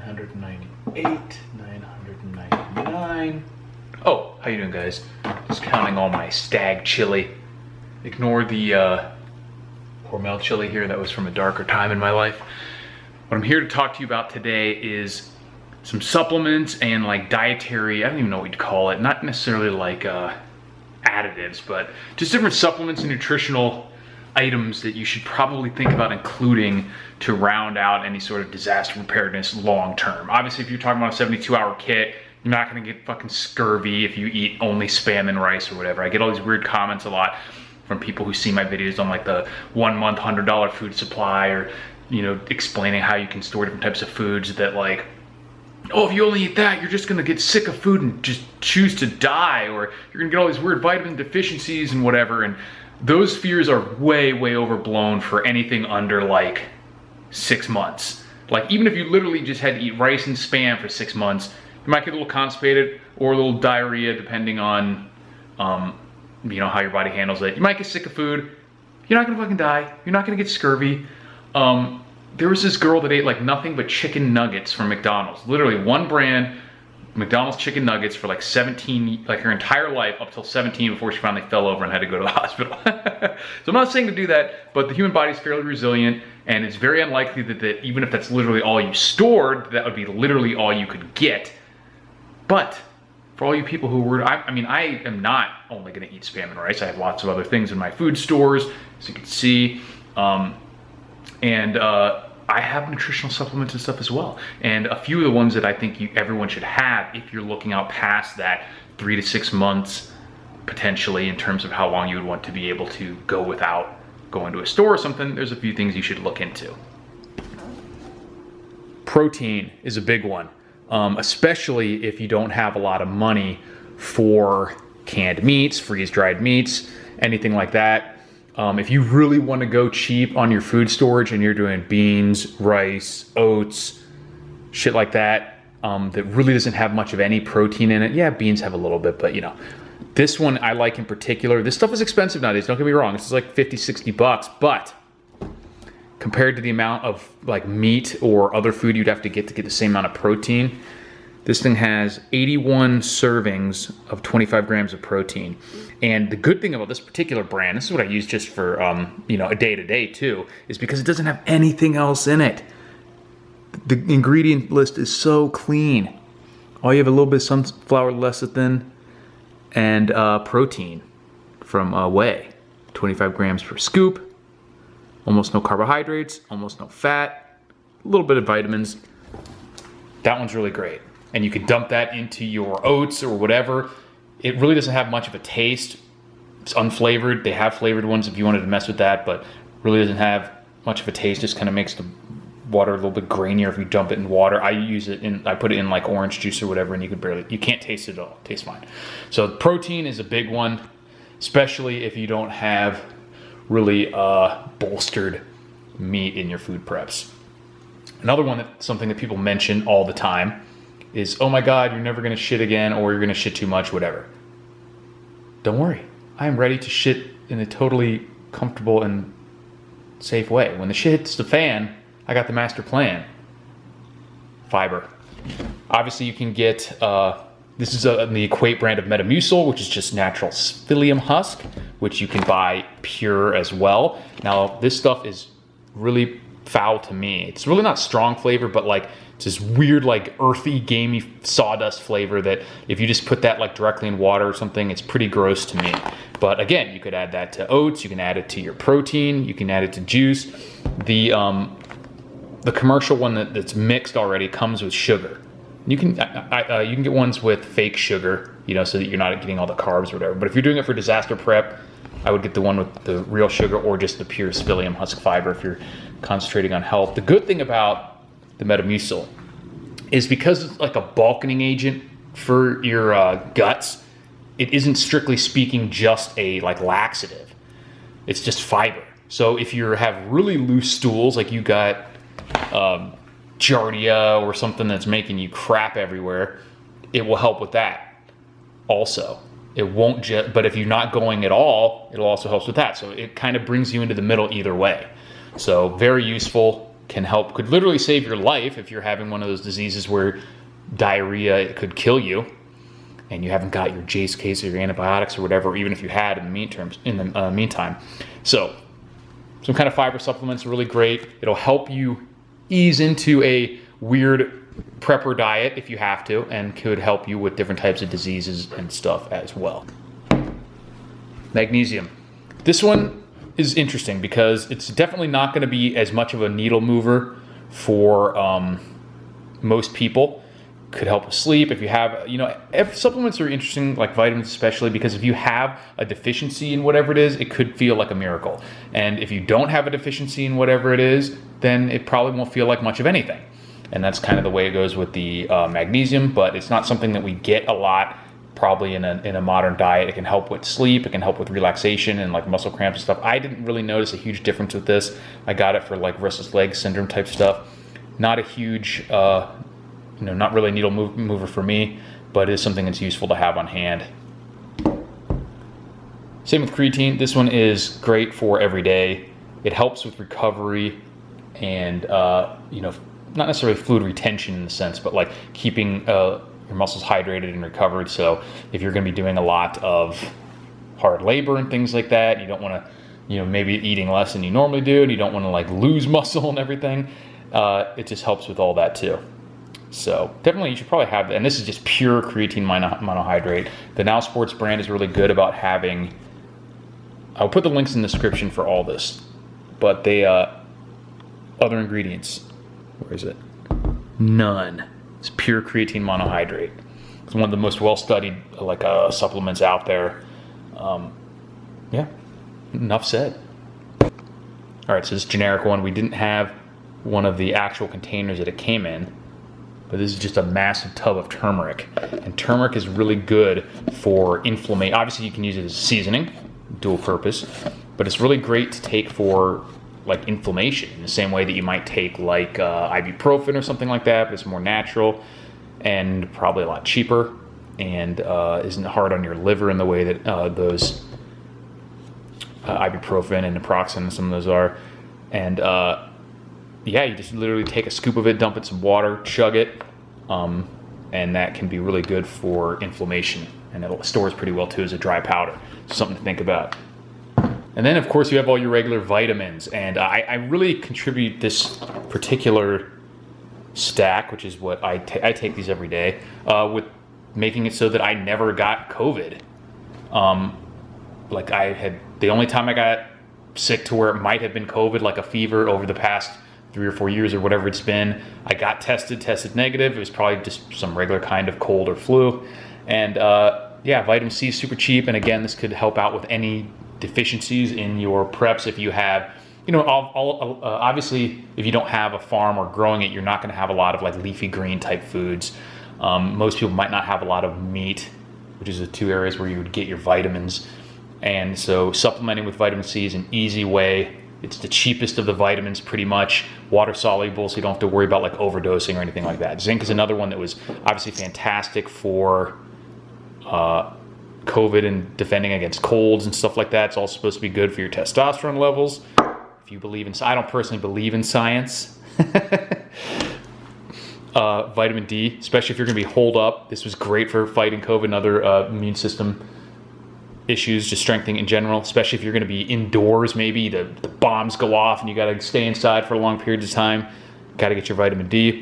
998, 999. Oh, how you doing, guys? Just counting all my stag chili. Ignore the Hormel chili here. That was from a darker time in my life. What I'm here to talk to you about today is some supplements and like dietary, I don't even know what you'd call it. Not necessarily like additives, but just different supplements and nutritional items that you should probably think about including to round out any sort of disaster preparedness long term. Obviously, if you're talking about a 72-hour kit, you're not gonna get fucking scurvy if you eat only Spam and rice or whatever. I get all these weird comments a lot from people who see my videos on like the 1 month $100 food supply, or you know, explaining how you can store different types of foods that like, oh, if you only eat that, you're just gonna get sick of food and just choose to die, or you're gonna get all these weird vitamin deficiencies and whatever. And those fears are way, way overblown for anything under like 6 months. Like even if you literally just had to eat rice and Spam for 6 months, you might get a little constipated or a little diarrhea depending on you know, how your body handles it. You might get sick of food. You're not gonna fucking die. You're not gonna get scurvy. There was this girl that ate like nothing but chicken nuggets from McDonald's. Literally one brand, McDonald's chicken nuggets for like 17, like her entire life up till 17 before she finally fell over and had to go to the hospital. So I'm not saying to do that, but the human body is fairly resilient, and it's very unlikely that even if that's literally all you stored, that would be literally all you could get. But for all you people who were, I mean, I am not only gonna eat Spam and rice. I have lots of other things in my food stores, as you can see. I have nutritional supplements and stuff as well. And a few of the ones that I think everyone should have if you're looking out past that 3 to 6 months, potentially, in terms of how long you would want to be able to go without going to a store or something, there's a few things you should look into. Protein is a big one, especially if you don't have a lot of money for canned meats, freeze-dried meats, anything like that. If you really want to go cheap on your food storage and you're doing beans, rice, oats, shit like that, that really doesn't have much of any protein in it. Yeah, beans have a little bit, but you know, this one I like in particular. This stuff is expensive nowadays, don't get me wrong. This is like 50, 60 bucks, but compared to the amount of like meat or other food you'd have to get the same amount of protein, this thing has 81 servings of 25 grams of protein. And the good thing about this particular brand, this is what I use just for, you know, a day-to-day too, is because it doesn't have anything else in it. The ingredient list is so clean. All you have a little bit of sunflower lecithin and protein from whey. 25 grams per scoop. Almost no carbohydrates, almost no fat, a little bit of vitamins. That one's really great. And you can dump that into your oats or whatever. It really doesn't have much of a taste. It's unflavored. They have flavored ones if you wanted to mess with that, but really doesn't have much of a taste. Just kind of makes the water a little bit grainier if you dump it in water. I put it in like orange juice or whatever, and you can't taste it at all. It tastes fine. So protein is a big one, especially if you don't have really bolstered meat in your food preps. Another one something that people mention all the time is, oh my God, you're never gonna shit again, or you're gonna shit too much, whatever. Don't worry, I am ready to shit in a totally comfortable and safe way. When the shit hits the fan, I got the master plan. Fiber. Obviously you can get, this is the Equate brand of Metamucil, which is just natural psyllium husk, which you can buy pure as well. Now this stuff is really foul to me. It's really not strong flavor, but like it's this weird like earthy gamey sawdust flavor that if you just put that like directly in water or something, it's pretty gross to me. But again, you could add that to oats, you can add it to your protein, you can add it to juice. The commercial one that's mixed already comes with sugar. You can get ones with fake sugar, you know, so that you're not getting all the carbs or whatever. But if you're doing it for disaster prep, I would get the one with the real sugar or just the pure psyllium husk fiber if you're concentrating on health. The good thing about the Metamucil is because it's like a bulking agent for your guts, it isn't strictly speaking just a like laxative. It's just fiber. So if you have really loose stools, like you got giardia or something that's making you crap everywhere, it will help with that also. It won't just, but if you're not going at all, it'll also help with that. So it kind of brings you into the middle either way. So very useful. can help, could literally save your life if you're having one of those diseases where diarrhea could kill you and you haven't got your Jace case or your antibiotics or whatever, even if you had in the meantime. So some kind of fiber supplements are really great. It'll help you ease into a weird prepper diet if you have to, and could help you with different types of diseases and stuff as well. Magnesium. This one is interesting because it's definitely not going to be as much of a needle mover for most people. Could help with sleep. If you have, supplements are interesting, like vitamins especially, because if you have a deficiency in whatever it is, it could feel like a miracle. And if you don't have a deficiency in whatever it is, then it probably won't feel like much of anything. And that's kind of the way it goes with the magnesium, but it's not something that we get a lot probably in a modern diet. It can help with sleep, it can help with relaxation and like muscle cramps and stuff. I didn't really notice a huge difference with this. I got it for like restless leg syndrome type stuff. Not a huge not really a needle mover for me, but it is something that's useful to have on hand. Same with creatine. This one is great for every day. It helps with recovery and, not necessarily fluid retention in the sense, but like keeping your muscles hydrated and recovered. So if you're going to be doing a lot of hard labor and things like that, you don't want to, maybe eating less than you normally do, and you don't want to like lose muscle and everything. It just helps with all that too. So definitely you should probably have that. And this is just pure creatine monohydrate. The Now Sports brand is really good about having, I'll put the links in the description for all this, but they, other ingredients, where is it? None. It's pure creatine monohydrate. It's one of the most well-studied supplements out there. Yeah, enough said. All right, so this generic one, we didn't have one of the actual containers that it came in, but this is just a massive tub of turmeric. And turmeric is really good for inflammation. Obviously you can use it as seasoning, dual purpose, but it's really great to take for like inflammation in the same way that you might take like ibuprofen or something like that, but it's more natural and probably a lot cheaper and isn't hard on your liver in the way that those ibuprofen and naproxen and some of those are. And yeah, you just literally take a scoop of it, dump it in some water, chug it, and that can be really good for inflammation. And it stores pretty well too as a dry powder. So something to think about. And then of course you have all your regular vitamins. And I really contribute this particular stack, which is what I take these every day, with making it so that I never got COVID. The only time I got sick to where it might have been COVID, like a fever over the past 3 or 4 years or whatever it's been, I got tested negative. It was probably just some regular kind of cold or flu. And yeah, vitamin C is super cheap. And again, this could help out with any deficiencies in your preps. If you have, obviously if you don't have a farm or growing it, you're not going to have a lot of like leafy green type foods. Most people might not have a lot of meat, which is the 2 areas where you would get your vitamins. And so supplementing with vitamin C is an easy way. It's the cheapest of the vitamins, pretty much. Water soluble, so you don't have to worry about like overdosing or anything like that. Zinc is another one that was obviously fantastic for COVID and defending against colds and stuff like that. It's also supposed to be good for your testosterone levels. If you believe in, I don't personally believe in science. Vitamin D, especially if you're going to be holed up. This was great for fighting COVID and other immune system issues, just strengthening in general, especially if you're going to be indoors. Maybe the bombs go off and you got to stay inside for long periods of time. Got to get your vitamin D.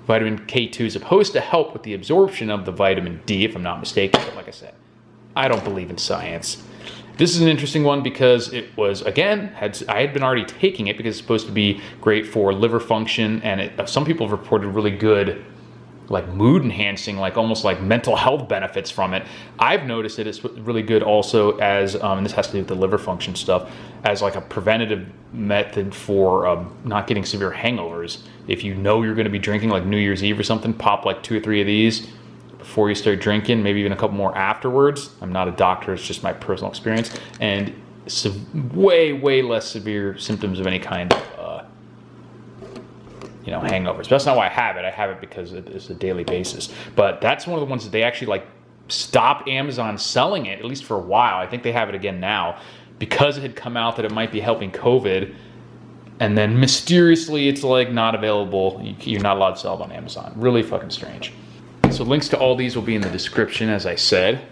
Vitamin K2 is supposed to help with the absorption of the vitamin D, if I'm not mistaken, but like I said, I don't believe in science. This is an interesting one because it was, again, I had been already taking it because it's supposed to be great for liver function, and some people have reported really good like mood enhancing, like almost like mental health benefits from it. I've noticed that it's really good also as, and this has to do with the liver function stuff, as like a preventative method for not getting severe hangovers. If you know you're going to be drinking like New Year's Eve or something, pop like 2 or 3 of these before you start drinking, maybe even a couple more afterwards. I'm not a doctor, it's just my personal experience. And way less severe symptoms of any kind of hangovers. But that's not why I have it. I have it because it's a daily basis. But that's one of the ones that they actually like stopped Amazon selling it, at least for a while. I think they have it again now because it had come out that it might be helping COVID. and then mysteriously it's like not available. You're not allowed to sell it on Amazon. Really fucking strange. So links to all these will be in the description, as I said.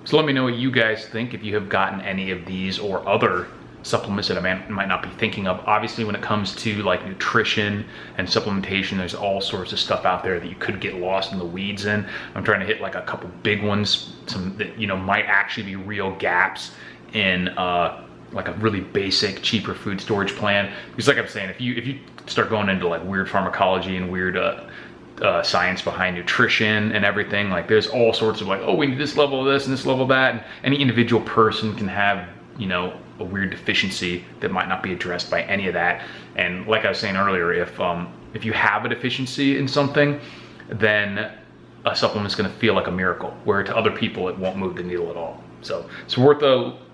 So let me know what you guys think, if you have gotten any of these or other supplements that I might not be thinking of. Obviously, when it comes to like nutrition and supplementation, there's all sorts of stuff out there that you could get lost in the weeds in. I'm trying to hit like a couple big ones, some that, you know, might actually be real gaps in like a really basic, cheaper food storage plan. Because like I'm saying, if you start going into like weird pharmacology and weird science behind nutrition and everything, like there's all sorts of like, oh, we need this level of this and this level of that, and any individual person can have, you know, a weird deficiency that might not be addressed by any of that. And like I was saying earlier, if you have a deficiency in something, then a supplement's going to feel like a miracle, where to other people it won't move the needle at all. So it's worth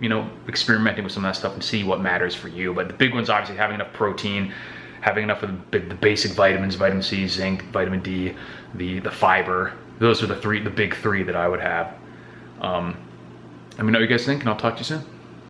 you know, experimenting with some of that stuff and see what matters for you. But the big one's obviously having enough protein, having enough of the basic vitamins, vitamin C, zinc, vitamin D, the fiber. Those are the big three that I would have. Let me know what you guys think, and I'll talk to you soon.